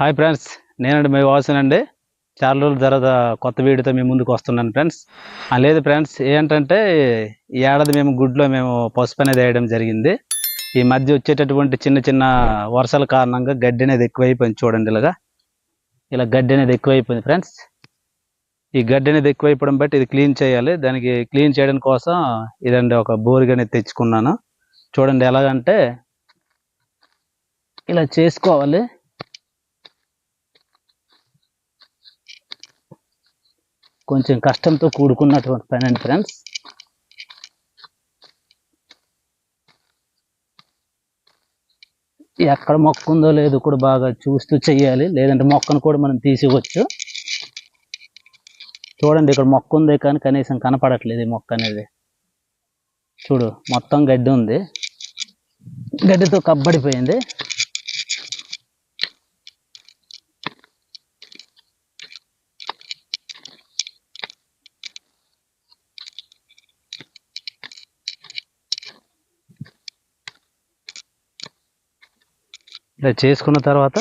Hi friends, నేనండి మీ వాసనండి. చాలా రోజుల తర్వాత కొత్త వీడియోతో మీ ముందుకు వస్తున్నాను ఫ్రెండ్స్. లేదు ఫ్రెండ్స్, ఏంటంటే ఈ ఏడాది మేము పసుపు అనేది వేయడం జరిగింది. ఈ మధ్య వచ్చేటటువంటి చిన్న చిన్న వర్షాల కారణంగా గడ్డి అనేది ఎక్కువైపోయింది. చూడండి, ఇలా గడ్డి అనేది ఎక్కువైపోయింది ఫ్రెండ్స్. ఈ గడ్డి అనేది ఎక్కువైపోవడం బట్టి ఇది క్లీన్ చేయాలి. దానికి క్లీన్ చేయడం కోసం ఇదండి ఒక బోరుగా అనేది తెచ్చుకున్నాను. చూడండి, ఎలాగంటే ఇలా చేసుకోవాలి. కొంచెం కష్టంతో కూడుకున్నటువంటి పని అండి ఫ్రెండ్స్. ఎక్కడ మొక్క ఉందో లేదో కూడా బాగా చూస్తూ చెయ్యాలి, లేదంటే మొక్కను కూడా మనం తీసివచ్చు. చూడండి, ఇక్కడ మొక్క ఉంది కానీ కనీసం కనపడట్లేదు. ఈ మొక్క అనేది చూడు, మొత్తం గడ్డి ఉంది, గడ్డితో కబ్బడిపోయింది. ఇలా చేసుకున్న తర్వాత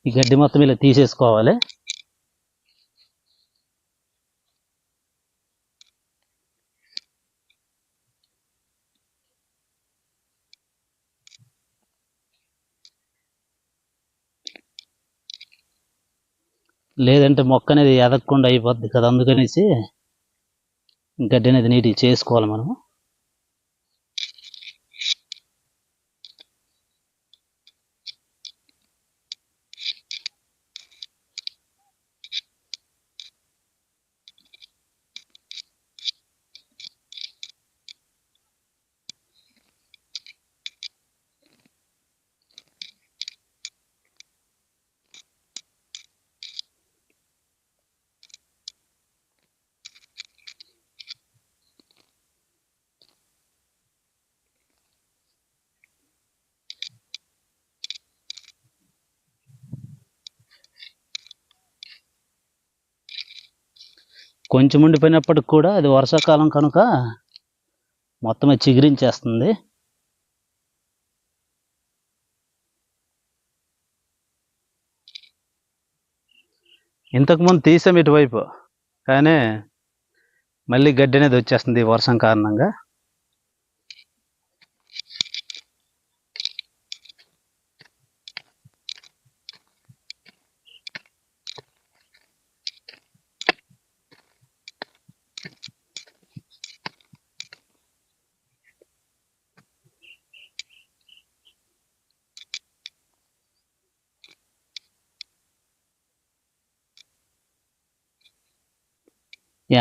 ఈ గడ్డి మొత్తం ఇలా తీసేసుకోవాలి. లేదంటే మొక్క అనేది ఎదగకుండా అయిపోద్ది కదా, అందుకనేసి గడ్డి అనేది నీట్గా చేసుకోవాలి మనం. కొంచెం ఉండిపోయినప్పటికి కూడా అది వర్షాకాలం కనుక మొత్తం చిగురించేస్తుంది. ఇంతకుముందు తీసాం ఇటువైపు, కానీ మళ్ళీ గడ్డి అనేది వచ్చేస్తుంది వర్షం కారణంగా.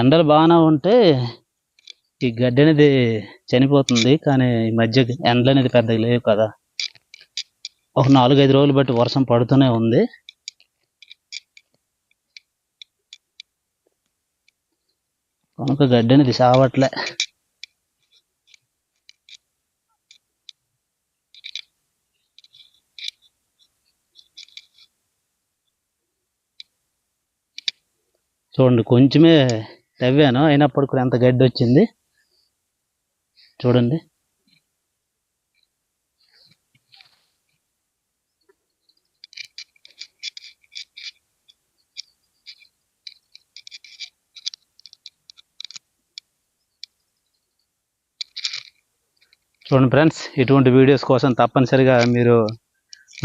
ఎండలు బాగానే ఉంటే ఈ గడ్డి అనేది చనిపోతుంది, కానీ ఈ మధ్య ఎండలు అనేది పెద్దగా లేవు కదా. ఒక 4-5 రోజులు బట్టి వర్షం పడుతూనే ఉంది. కనుక గడ్డి అనేది సావట్లే. చూడండి, కొంచెమే తవ్వాను, అయినప్పటికీ ఎంత గడ్డి వచ్చింది చూడండి. చూడండి ఫ్రెండ్స్, ఇటువంటి వీడియోస్ కోసం తప్పనిసరిగా మీరు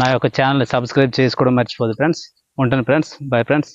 నా యొక్క ఛానల్ని సబ్స్క్రైబ్ చేసుకోవడం మర్చిపోదు ఫ్రెండ్స్. ఉంటాను ఫ్రెండ్స్, బాయ్ ఫ్రెండ్స్.